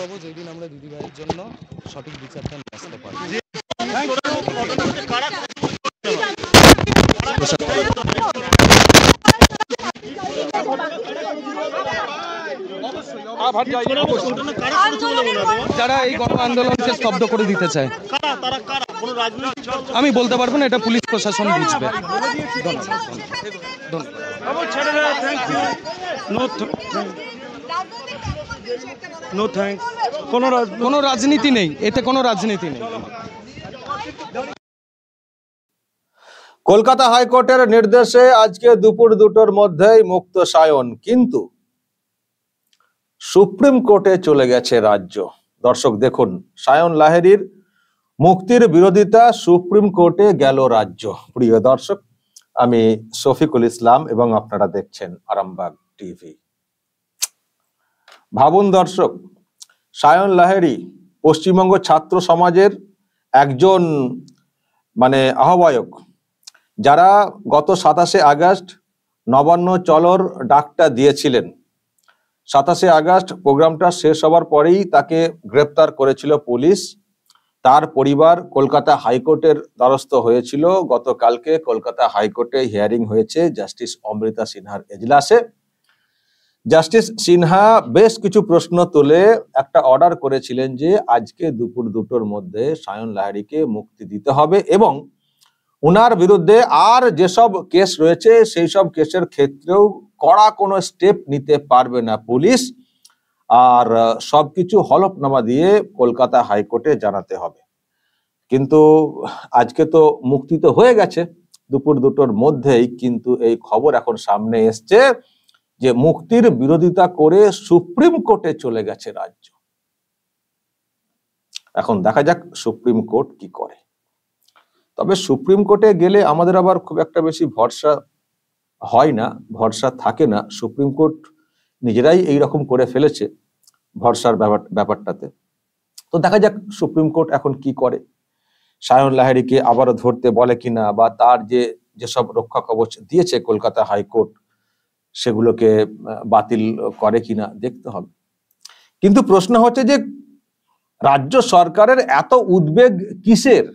পাবো যেদিন আমরা দিদিভাইয়ের জন্য সঠিক বিচারটা নিয়ে আসতে পারবো। যারা এই গণ আন্দোলনকে স্তব্ধ করে দিতে চায় আমি বলতে পারবো না, এটা পুলিশ প্রশাসন বুঝবে। কোনো রাজনীতি নেই, এতে কোনো রাজনীতি নেই। কলকাতা হাইকোর্টের নির্দেশে আজকে দুপুর 2টোর মধ্যেই মুক্ত সায়ন, কিন্তু সুপ্রিম কোর্টে চলে গেছে রাজ্য। দর্শক দেখুন, সায়ন লাহিড়ীর মুক্তির বিরোধিতা সুপ্রিম কোর্টে গেল রাজ্য। প্রিয় দর্শক, আমি শফিকুল ইসলাম এবং আপনারা দেখছেন আরামবাগ টিভি। ভাবুন দর্শক, সায়ন লাহিড়ী পশ্চিমবঙ্গ ছাত্র সমাজের একজন আহ্বায়ক, যারা গত 27শে আগস্ট নবান্ন চলোর ডাকটা দিয়েছিলেন। 27শে আগস্ট প্রোগ্রামটা শেষ হওয়ার পরেই তাকে গ্রেপ্তার করেছিল পুলিশ। তার পরিবার কলকাতা হাইকোর্টের দ্বারস্থ হয়েছিল। গতকালকে কলকাতা হাইকোর্টে হিয়ারিং হয়েছে জাস্টিস অমৃতা সিনহার এজলাসে। জাস্টিস সিনহা বেশ কিছু প্রশ্ন তুলে একটা অর্ডার করেছিলেন যে আজকে দুপুর 2টোর মধ্যে সায়ন লাহিড়ীকে মুক্তি দিতে হবে এবং উনার বিরুদ্ধে আর যেসব কেস রয়েছে সেই সব কেসের ক্ষেত্রেও কড়া কোনো স্টেপ নিতে পারবে না পুলিশ, আর সবকিছু হলফনামা দিয়ে কলকাতা হাইকোর্টে জানাতে হবে। কিন্তু আজকে তো মুক্তি তো হয়ে গেছে দুপুর 2টোর মধ্যেই, কিন্তু এই খবর এখন সামনে এসছে যে মুক্তির বিরোধিতা করে সুপ্রিম কোর্টে চলে গেছে রাজ্য। এখন দেখা যাক সুপ্রিম কোর্ট কি করে। তবে সুপ্রিম কোর্টে গেলে আমাদের আবার খুব একটা বেশি ভরসা হয় না, ভরসা থাকে না। সুপ্রিম কোর্ট নিজেরাই এইরকম করে ফেলেছে ভরসার ব্যাপারটাতে। তো দেখা যাক সুপ্রিম কোর্ট এখন কি করে, সায়ন লাহিড়ীকে আবারও ধরতে বলে কিনা, বা তার যেসব রক্ষা কবচ দিয়েছে কলকাতা হাইকোর্ট সেগুলোকে বাতিল করে কিনা দেখতে হবে। কিন্তু প্রশ্ন হচ্ছে যে রাজ্য সরকারের এত উদ্বেগ কিসের?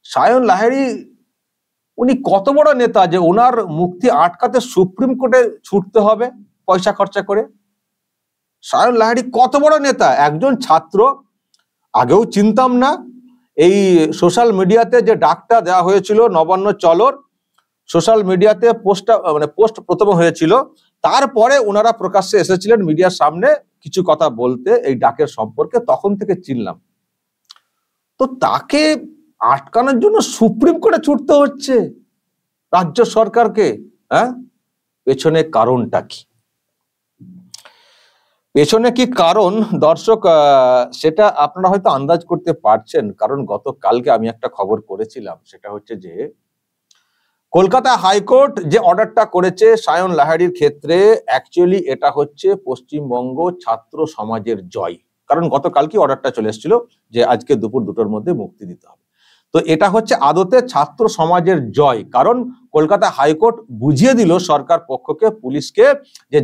সায়ন লাহিড়ী উনি কত বড় নেতা যে ওনার মুক্তি আটকাতে সুপ্রিম কোর্টে ছুটতে হবে পয়সা খরচা করে? সায়ন লাহিড়ী কত বড় নেতা, একজন ছাত্র। আগেও চিনতাম না, এই সোশ্যাল মিডিয়াতে যে ডাকটা দেওয়া হয়েছিল নবান্ন চলোর, সোশ্যাল মিডিয়াতে পোস্ট প্রথমে হয়েছিল, তারপরে ওনারা প্রকাশ্যে এসেছিলেন মিডিয়ার সামনে কিছু কথা বলতে এই ডাকের সম্পর্কে, তখন থেকে চিনলাম। তো তাকে আটকানোর জন্য সুপ্রিম কোর্টে ছুটতে হচ্ছে রাজ্য সরকারকে। পেছনে কারণটা কি? পেছনে কি কারণ দর্শক, সেটা আপনারা হয়তো আন্দাজ করতে পারছেন, কারণ গতকালকে আমি একটা খবর করেছিলাম। সেটা হচ্ছে যে কলকাতা হাইকোর্ট যে অর্ডারটা করেছে সায়ন লাহিড়ীর ক্ষেত্রে, অ্যাকচুয়ালি এটা হচ্ছে পশ্চিমবঙ্গ ছাত্র সমাজের জয়। কারণ গতকালকে অর্ডারটা চলে এসেছিল যে আজকে দুপুর 2টোর মধ্যে মুক্তি দিতে হবে। তো এটা হচ্ছে আদতে ছাত্র সমাজের জয়, কারণ কলকাতা হাইকোর্ট বুঝিয়ে দিল সরকার পক্ষকে, পুলিশকে,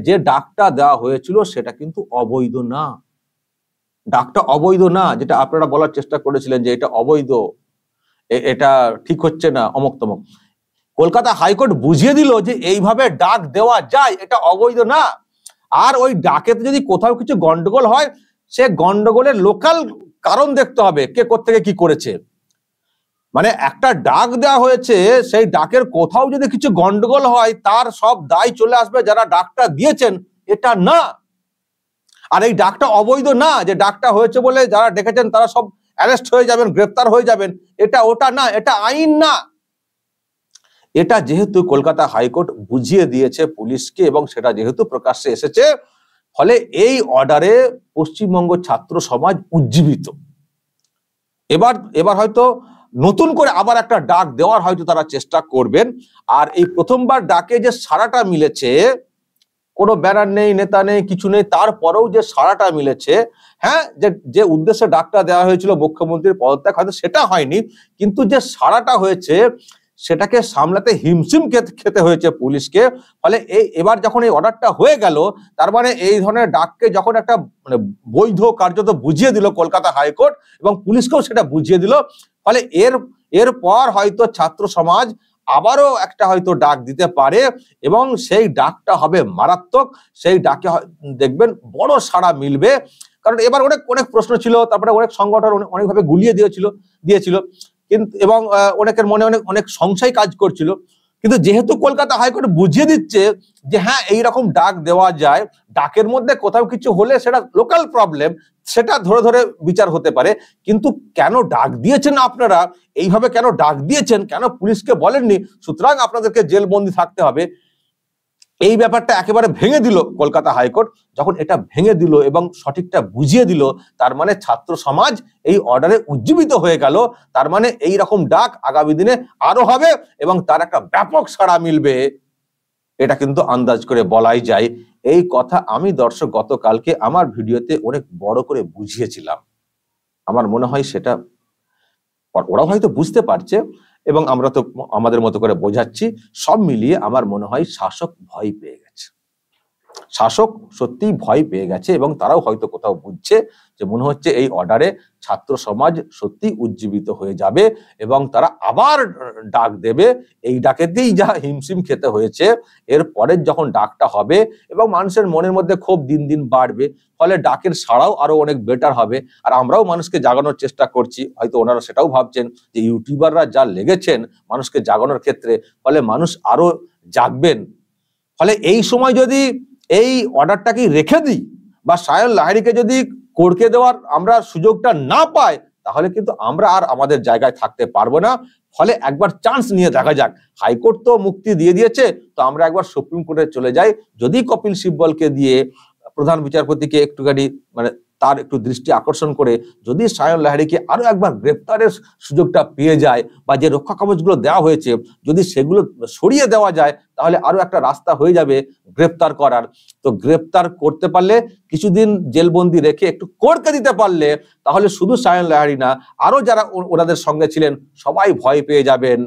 যে ডাকটা দেওয়া হয়েছিল সেটা কিন্তু অবৈধ না। ডাকটা অবৈধ না, যেটা আপনারা বলার চেষ্টা করেছিলেন যে এটা অবৈধ, এটা ঠিক হচ্ছে না, অমুক তমুক। কলকাতা হাইকোর্ট বুঝিয়ে দিল যে এইভাবে ডাক দেওয়া যায়, এটা অবৈধ না। আর ওই ডাকেতে যদি কোথাও কিছু গন্ডগোল হয়, সে গন্ডগোলের লোকাল কারণ দেখতে হবে, কে কোত্থেকে কি করেছে। একটা ডাক দেওয়া হয়েছে, সেই ডাকের কোথাও যদি কিছু গন্ডগোল হয় তার সব দায় চলে আসবে যারা ডাকটা দিয়েছেন, এটা না। আর এই ডাকটা অবৈধ না, যে ডাকটা হয়েছে বলে যারা ডেকেছেন তারা সব অ্যারেস্ট হয়ে যাবেন, গ্রেফতার হয়ে যাবেন, এটা ওটা না, এটা আইন না। এটা যেহেতু কলকাতা হাইকোর্ট বুঝিয়ে দিয়েছে পুলিশকে এবং সেটা যেহেতু প্রকাশ্যে এসেছে, ফলে এই অর্ডারে পশ্চিমবঙ্গ ছাত্র সমাজ উজ্জীবিত। এবার হয়তো নতুন করে আবার একটা ডাক দেওয়ার হয়তো তারা চেষ্টা করবেন। আর এই প্রথমবার ডাকে যে সাড়াটা মিলেছে, কোনো ব্যানার নেই, নেতা নেই, কিছু নেই, তারপরেও যে সাড়াটা মিলেছে, যে উদ্দেশ্যে ডাকটা দেওয়া হয়েছিল মুখ্যমন্ত্রীর পদত্যাগ, হয়তো সেটা হয়নি, কিন্তু যে সাড়াটা হয়েছে সেটাকে সামলাতে হিমশিম খেতে হয়েছে পুলিশকে। ফলে এবার যখন এই অর্ডারটা হয়ে গেল, তার মানে এই ধরনের ডাককে যখন একটা মানে বৈধ কার্যত বুঝিয়ে দিল কলকাতা হাইকোর্ট, এবং পুলিশকেও সেটা বুঝিয়ে দিল, ফলে এরপর হয়তো ছাত্র সমাজ আবারও একটা হয়তো ডাক দিতে পারে, এবং সেই ডাকটা হবে মারাত্মক। সেই ডাকে দেখবেন বড় সাড়া মিলবে, কারণ এবার অনেক অনেক প্রশ্ন ছিল, তারপরে অনেক সংগঠন অনেকভাবে গুলিয়ে দিয়েছিল কিন্তু, এবং অনেকের মনে অনেক সংশয় কাজ করছিল। কিন্তু যেহেতু কলকাতা হাইকোর্ট বুঝিয়ে দিচ্ছে যে হ্যাঁ এইরকম ডাক দেওয়া যায়, ডাকের মধ্যে কোথাও কিছু হলে সেটা লোকাল প্রবলেম, সেটা ধরে ধরে বিচার হতে পারে, কিন্তু কেন ডাক দিয়েছেন আপনারা, এইভাবে কেন ডাক দিয়েছেন, কেন পুলিশকে বলেননি সুতরাং আপনাদেরকে জেলবন্দি থাকতে হবে, এই ব্যাপারটা একেবারে ভেঙে দিল কলকাতা হাইকোর্ট। যখন এটা ভেঙে দিল এবং সঠিকটা বুঝিয়ে দিল, তার মানে ছাত্র সমাজ এই অর্ডারে উজ্জীবিত হয়ে গেল। তার মানে এই রকম ডাক আগামী দিনে আরো হবে এবং তার একটা ব্যাপক সাড়া মিলবে, এটা কিন্তু আন্দাজ করে বলাই যায়। এই কথা আমি দর্শক গতকালকে আমার ভিডিওতে অনেক বড় করে বুঝিয়েছিলাম। আমার মনে হয় সেটা ওরাও হয়তো বুঝতে পারছে এবং আমরা তো আমাদের মতো করে বোঝাচ্ছি। সব মিলিয়ে আমার মনে হয় শাসক ভয় পেয়ে গেছে, শাসক সত্যিই ভয় পেয়ে গেছে, এবং তারাও হয়তো কোথাও বুঝছে যে মনে হচ্ছে এই অর্ডারে ছাত্র সমাজ সত্যি উজ্জীবিত হয়ে যাবে এবং তারা আবার ডাক দেবে। এই ডাকেতেই যা হিমশিম খেতে হয়েছে, এর পরের যখন ডাকটা হবে এবং মানুষের মনের মধ্যে ক্ষোভ দিন দিন বাড়বে, ফলে ডাকের সাড়াও আরো অনেক বেটার হবে। আর আমরাও মানুষকে জাগানোর চেষ্টা করছি, হয়তো ওনারা সেটাও ভাবছেন যে ইউটিউবাররা যা লেগেছেন মানুষকে জাগানোর ক্ষেত্রে, ফলে মানুষ আরো জাগবেন। ফলে এই সময় যদি এই অর্ডারটাকে রেখে দিই বা সায়ন লাহিড়ীকে যদি করকে দেওয়ার আমরা সুযোগটা না পাই, তাহলে কিন্তু আমরা আর আমাদের জায়গায় থাকতে পারবো না। ফলে একবার চান্স নিয়ে দেখা যাক, হাইকোর্ট তো মুক্তি দিয়ে দিয়েছে, তো আমরা একবার সুপ্রিম কোর্টে চলে যাই। যদি কপিল সিব্বলকে দিয়ে প্রধান বিচারপতিকে একটুখানি মানে তার একটু দৃষ্টি আকর্ষণ করে যদি সায়ন লাহিড়ীকে আরো একবার গ্রেপ্তারের সুযোগটা পেয়ে যায়, বা যে রক্ষা কবচগুলো দেওয়া হয়েছে যদি সেগুলো সরিয়ে দেওয়া যায়, তাহলে আরো একটা রাস্তা হয়ে যাবে গ্রেপ্তার করার। তো গ্রেপ্তার করতে পারলে, কিছুদিন জেলবন্দি রেখে একটু করকে দিতে পারলে, তাহলে শুধু সায়ন লাহিড়ী না, আরো যারা ওনাদের সঙ্গে ছিলেন সবাই ভয় পেয়ে যাবেন।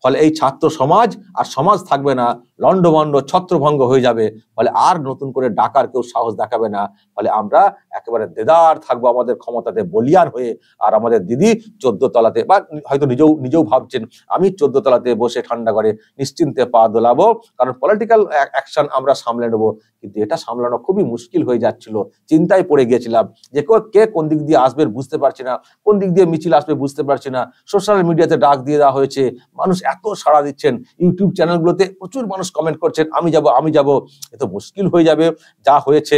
ফলে এই ছাত্র সমাজ আর সমাজ থাকবে না, লন্ডভন্ড ছত্রভঙ্গ হয়ে যাবে। ফলে আর নতুন করে ডাকার কেউ সাহস দেখাবে না। ফলে আমরা একেবারে দেদার থাকবো আমাদের ক্ষমতাতে বলিয়ান হয়ে। আর আমাদের দিদি 14 তলাতে, বা হয়তো নিজেও ভাবছেন আমি 14 তলাতে বসে ঠান্ডা করে নিশ্চিন্তে পা দোলাবো, কারণ পলিটিক্যাল অ্যাকশন আমরা সামলে নেবো। কিন্তু এটা সামলানো খুবই মুশকিল হয়ে যাচ্ছিল, চিন্তায় পড়ে গিয়েছিলাম যে কে কোন দিক দিয়ে আসবে বুঝতে পারছি না, কোন দিক দিয়ে মিছিল আসবে বুঝতে পারছি না। সোশ্যাল মিডিয়াতে ডাক দিয়ে দেওয়া হয়েছে, মানুষ এত সাড়া দিচ্ছেন, ইউটিউব চ্যানেলগুলোতে প্রচুর মানুষ কমেন্ট করছেন আমি যাব। এত মুশকিল হয়ে যাবে। যা হয়েছে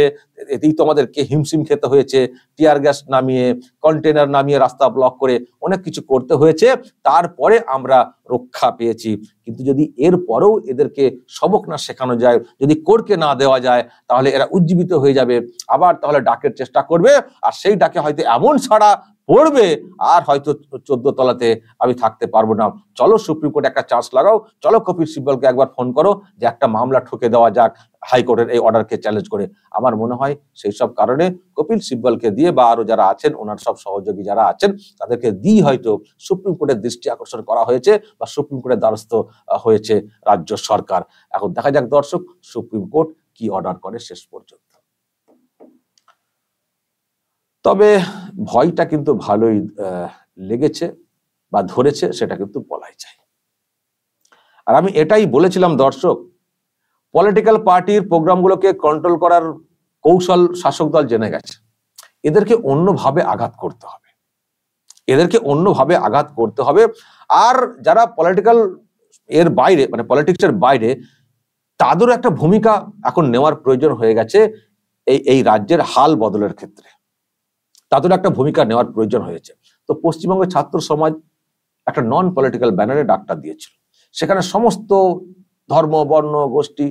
এতেই তো আমাদেরকে হিমশিম খেতে হয়েছে, টিয়ার গ্যাস নামিয়ে, কন্টেনার নামিয়ে, রাস্তা ব্লক করে অনেক কিছু করতে হয়েছে, তারপরে আমরা রক্ষা পেয়েছি। কিন্তু যদি এর পরেও এদেরকে সবক না শেখানো যায়, যদি কোর্টকে না দেওয়া যায়, তাহলে এরা উজ্জীবিত হয়ে যাবে, আবার তাহলে ডাকের চেষ্টা করবে, আর সেই ডাকে হয়তো এমন সাড়া পড়বে আর হয়তো 14 তলাতে আমি থাকতে পারবো না। চলো সুপ্রিম কোর্টে একটা চান্স লাগাও, চলো কপিল সিব্বলকে একবার ফোন করো যে একটা মামলা ঠুকে দেওয়া যাক হাইকোর্টের এই অর্ডারকে চ্যালেঞ্জ করে। আমার মনে হয় সেই সব কারণে কপিল সিব্বলকে দিয়ে বা আরো যারা আছেন ওনার সব সহযোগী যারা আছেন তাদেরকে দিয়ে হয়তো সুপ্রিম কোর্টের দৃষ্টি আকর্ষণ করা হয়েছে বা সুপ্রিম কোর্টের দ্বারস্থ হয়েছে রাজ্য সরকার। এখন দেখা যাক দর্শক সুপ্রিম কোর্ট কি অর্ডার করে শেষ পর্যন্ত। তবে ভয়টা কিন্তু ভালোই লেগেছে বা ধরেছে, সেটা কিন্তু বলাই যায়। আর আমি এটাই বলেছিলাম দর্শক, পলিটিক্যাল পার্টির প্রোগ্রামগুলোকে কন্ট্রোল করার কৌশল শাসক দল জেনে গেছে। এদেরকে অন্যভাবে আঘাত করতে হবে, এদেরকে অন্যভাবে আঘাত করতে হবে। আর যারা পলিটিক্যাল এর বাইরে, মানে পলিটিক্সের বাইরে, তাদেরও একটা ভূমিকা এখন নেওয়ার প্রয়োজন হয়ে গেছে এই রাজ্যের হাল বদলের ক্ষেত্রে। তাদের একটা ভূমিকা নেওয়ার প্রয়োজন হয়েছে। তো পশ্চিমবঙ্গের ছাত্র সমাজ একটা নন পলিটিক্যাল ব্যানারে ডাকটা দিয়েছিল, সেখানে সমস্ত ধর্ম, বর্ণ, গোষ্ঠী,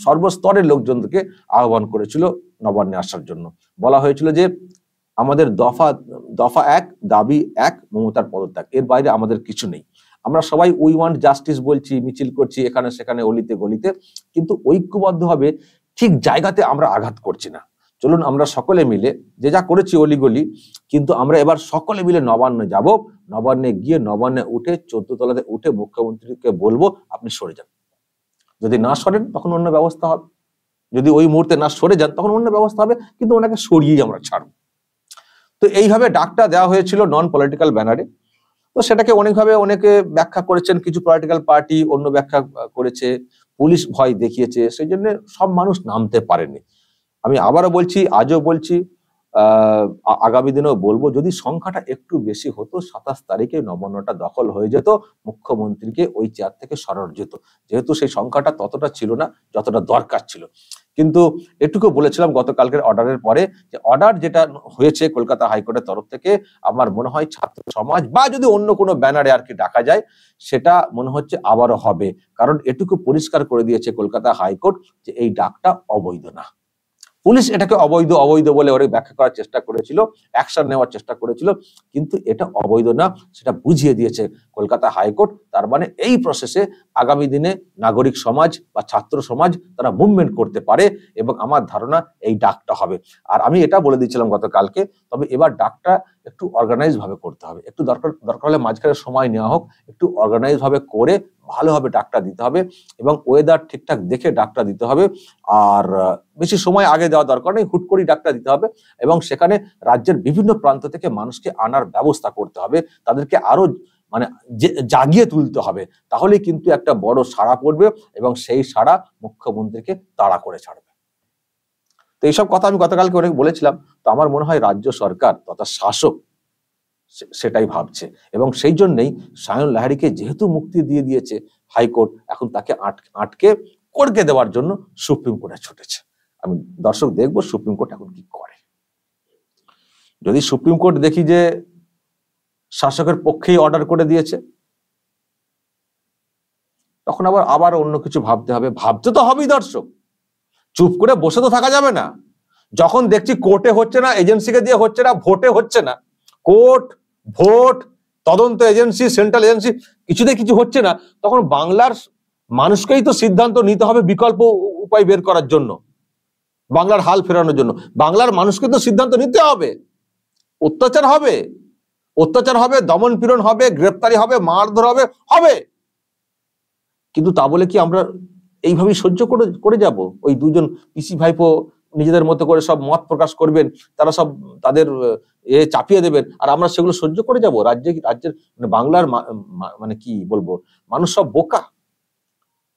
সর্বস্তরের লোকজনকে আহ্বান করেছিল নবান্নে আসার জন্য। বলা হয়েছিল যে আমাদের দফা 1, দাবি 1 মমতার পদত্যাগ, এর বাইরে আমাদের কিছু নেই। আমরা সবাই উই ওয়ান্ট জাস্টিস বলছি, মিছিল করছি এখানে সেখানে অলিতে গলিতে, কিন্তু ঐক্যবদ্ধভাবে ঠিক জায়গাতে আমরা আঘাত করছি না। চলুন আমরা সকলে মিলে, যে যা করেছি অলিগলি, কিন্তু আমরা এবার সকলে মিলে নবান্নে যাব, নবান্নে গিয়ে নবান্নে উঠে 14 তলাতে উঠে মুখ্যমন্ত্রীকে বলবো আপনি সরে যান। যদি না সরেন তখন অন্য ব্যবস্থা হবে, যদি ওই মুহূর্তে না সরে যান তখন অন্য ব্যবস্থা হবে, কিন্তু ওনাকে সরিয়েই আমরা ছাড়বো। তো এইভাবে ডাকটা দেওয়া হয়েছিল নন পলিটিক্যাল ব্যানারে। তো সেটাকে অনেকভাবে অনেকে ব্যাখ্যা করেছেন, কিছু পলিটিক্যাল পার্টি অন্য ব্যাখ্যা করেছে, পুলিশ ভয় দেখিয়েছে, সেই জন্য সব মানুষ নামতে পারেনি। আমি আবারও বলছি, আজও বলছি, আগামী দিনেও বলবো, যদি সংখ্যাটা একটু বেশি হতো 27 তারিখে নবান্নটা দখল হয়ে যেত, মুখ্যমন্ত্রীকে ওই চেয়ার থেকে সরানো যেত। যেহেতু সেই সংখ্যাটা ততটা ছিল না যতটা দরকার ছিল। কিন্তু এটুকু বলেছিলাম গতকালকের অর্ডারের পরে, যে অর্ডার যেটা হয়েছে কলকাতা হাইকোর্টের তরফ থেকে, আমার মনে হয় ছাত্র সমাজ বা যদি অন্য কোনো ব্যানারে আর কি ডাকা যায়, সেটা মনে হচ্ছে আবারও হবে। কারণ এটুকু পরিষ্কার করে দিয়েছে কলকাতা হাইকোর্ট যে এই ডাকটা অবৈধ না। পুলিশ এটাকে অবৈধ অবৈধ বলে ওরা ব্যাখ্যা করার চেষ্টা করেছিল, অ্যাকশন নেওয়ার চেষ্টা করেছিল, কিন্তু এটা অবৈধ না সেটা বুঝিয়ে দিয়েছে কলকাতা হাইকোর্ট। তার মানে এই প্রসেসে আগামী দিনে নাগরিক সমাজ বা ছাত্র সমাজ তারা মুভমেন্ট করতে পারে, এবং আমার ধারণা এই ডাকটা হবে। আর আমি এটা বলে দিয়েছিলাম গতকালকে, তবে এবার ডাকটা একটু অর্গানাইজ ভাবে করতে হবে, একটু দরকার হলে মাঝখানে সময় নেওয়া হোক, একটু অর্গানাইজ ভাবে করে ভালোভাবে ডাকটা দিতে হবে, এবং ওয়েদার ঠিকঠাক দেখে ডাকটা দিতে হবে। আর বেশি সময় আগে দেওয়া দরকার নেই, হুট করে ডাকটা দিতে হবে, এবং সেখানে রাজ্যের বিভিন্ন প্রান্ত থেকে মানুষকে আনার ব্যবস্থা করতে হবে, তাদেরকে আরো মানে জাগিয়ে তুলতে হবে। তাহলে কিন্তু একটা বড় সাড়া পড়বে, এবং সেই সাড়া মুখ্যমন্ত্রীকে তাড়া করে ছাড়বে। তো এইসব কথা আমি গতকালকে অনেক বলেছিলাম। তো আমার মনে হয় রাজ্য সরকার তথা শাসক সেটাই ভাবছে, এবং সেই জন্যই সায়ন লাহিড়ীকে যেহেতু মুক্তি দিয়ে দিয়েছে হাইকোর্ট, এখন তাকে আটকে করকে দেওয়ার জন্য সুপ্রিম কোর্টে ছুটেছে। আমি দর্শক দেখবো সুপ্রিম কোর্ট এখন কি করে। যদি সুপ্রিম কোর্ট দেখি যে শাসকের পক্ষেই অর্ডার করে দিয়েছে, তখন আবার অন্য কিছু ভাবতে হবে। ভাবতে তো হবেই দর্শক, চুপ করে বসে তো থাকা যাবে না। যখন দেখছি কোর্টে হচ্ছে না, এজেন্সিকে দিয়ে হচ্ছে না, ভোটে হচ্ছে না, কোর্ট, ভোট, তদন্ত এজেন্সি, সেন্ট্রাল এজেন্সি, কিছুতে কিছু হচ্ছে না, তখন বাংলার মানুষকেই তো সিদ্ধান্ত নিতে হবে বিকল্প উপায় বের করার জন্য, বাংলার হাল ফেরানোর জন্য। বাংলার মানুষকে তো সিদ্ধান্ত নিতে হবে। অত্যাচার হবে, অত্যাচার হবে, দমন পীড়ন হবে, গ্রেপ্তারি হবে, মারধর হবে, হবে, কিন্তু তা বলে কি আমরা এইভাবেই সহ্য করে যাব? ওই দুজন পিসি ভাইপো নিজেদের মতো করে সব মত প্রকাশ করবেন, তারা সব তাদের চাপিয়ে দেবেন, আর আমরা সেগুলো সহ্য করে যাব? রাজ্যের মানে বাংলার মানে কি বলবো, মানুষ সব বোকা?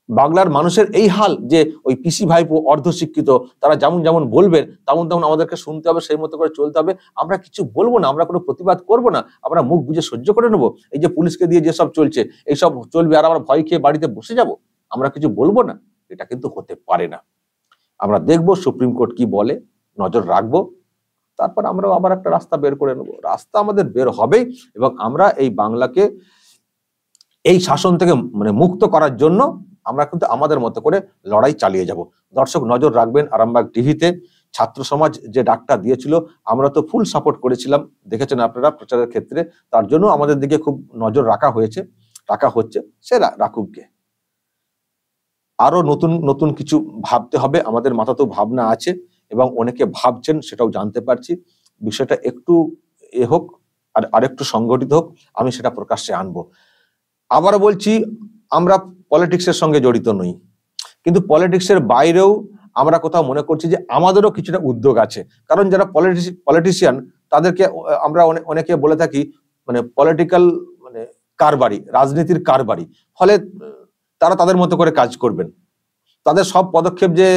বাংলার মানুষের এই হাল যে ওই পিসি ভাইপো অর্ধশিক্ষিত, তারা যেমন যেমন বলবেন তেমন তেমন আমাদেরকে শুনতে হবে, সেই মতো করে চলতে হবে। আমরা কিছু বলবো না, আমরা কোনো প্রতিবাদ করব না, আমরা মুখ বুঝে সহ্য করে নেবো। এই যে পুলিশকে দিয়ে যেসব চলছে এইসব চলবে, আর আমরা ভয় খেয়ে বাড়িতে বসে যাব, আমরা কিছু বলবো না? এটা কিন্তু হতে পারে না। আমরা দেখবো সুপ্রিম কোর্ট কি বলে, নজর রাখবো, তারপর আমরা আবার একটা রাস্তা বের করে নেবো। রাস্তা আমাদের বের হবেই, এবং আমরা এই বাংলাকে এই শাসন থেকে মানে মুক্ত করার জন্য আমরা কিন্তু আমাদের মতো করে লড়াই চালিয়ে যাব। দর্শক নজর রাখবেন আরামবাগ টিভিতে। ছাত্র সমাজ যে ডাকটা দিয়েছিল, আমরা তো ফুল সাপোর্ট করেছিলাম, দেখেছেন আপনারা প্রচারের ক্ষেত্রে। তার জন্য আমাদের দিকে খুব নজর রাখা হচ্ছে, সে রাখুককে। আরো নতুন নতুন কিছু ভাবতে হবে, আমাদের মাথাতেও ভাবনা আছে, এবং অনেকে ভাবছেন, সেটাও জানতে পারছি। বিষয়টা একটু হোক, আর আরেকটু সংগঠিত হোক, আমি সেটা প্রকাশ্যে আনবো। আবার বলছি, আমরা পলিটিক্সের সঙ্গে জড়িত নই, কিন্তু পলিটিক্সের বাইরেও আমরা কোথাও মনে করছি যে আমাদেরও কিছুটা উদ্যোগ আছে। কারণ যারা পলিটিশিয়ান, তাদেরকে আমরা অনেকে বলে থাকি মানে পলিটিক্যাল মানে কারবারি, রাজনীতির কারবারি। ফলে তারা তাদের মতো করে কাজ করবেন, তাদের সব পদক্ষেপ যে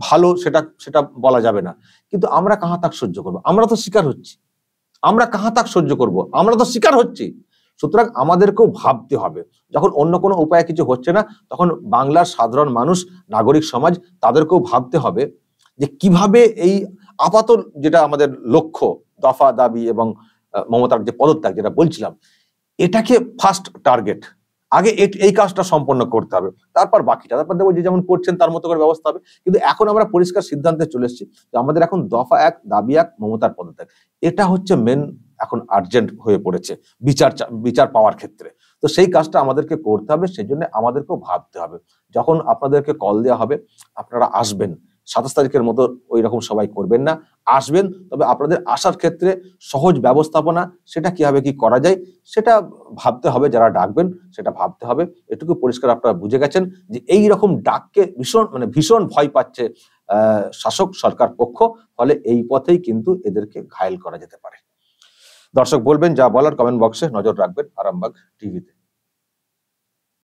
ভালো সেটা বলা যাবে না। কিন্তু আমরা কাহা তাক সহ্য করবো? আমরা তো শিকার হচ্ছি, আমরা কাহা তাক সহ্য করব? আমরা তো শিকার হচ্ছি। সুতরাং আমাদেরকেও ভাবতে হবে, যখন অন্য কোনো উপায়ে কিছু হচ্ছে না, তখন বাংলার সাধারণ মানুষ, নাগরিক সমাজ, তাদেরকেও ভাবতে হবে যে কিভাবে এই আপাতত যেটা আমাদের লক্ষ্য, দফা দাবি এবং মমতার যে পদত্যাগ যেটা বলছিলাম, এটাকে ফার্স্ট টার্গেট, আগে এই কাজটা সম্পন্ন করতে হবে, তারপর বাকিটা, তারপর দেখবো যে যেমন করছেন তার মতো করে ব্যবস্থা হবে। কিন্তু এখন আমরা পরিষ্কার সিদ্ধান্তে চলে এসেছি যে আমাদের এখন দফা 1, দাবি 1, মমতার পদত্যাগ, এটা হচ্ছে মেন এখন আর্জেন্ট হয়ে পড়েছে বিচার পাওয়ার ক্ষেত্রে। তো সেই কাজটা আমাদেরকে করতে হবে, সেই জন্য আমাদেরকেও ভাবতে হবে। যখন আপনাদেরকে কল দেওয়া হবে, আপনারা আসবেন, 27 তারিখের মতো ওই রকম সবাই করবেন না, আসবেন, তবে আপনাদের আসার ক্ষেত্রে সহজ ব্যবস্থাপনা সেটা কিভাবে কি করা যায় সেটা ভাবতে হবে, যারা ডাকবেন সেটা ভাবতে হবে। এটুকু পরিষ্কার আপনারা বুঝে গেছেন যে এই রকম ডাককে ভীষণ ভয় পাচ্ছে শাসক সরকার পক্ষ, ফলে এই পথেই কিন্তু এদেরকে ঘায়েল করা যেতে পারে। দর্শক বলবেন যা বলার কমেন্ট বক্সে, নজর রাখবেন আরামবাগ টিভিতে।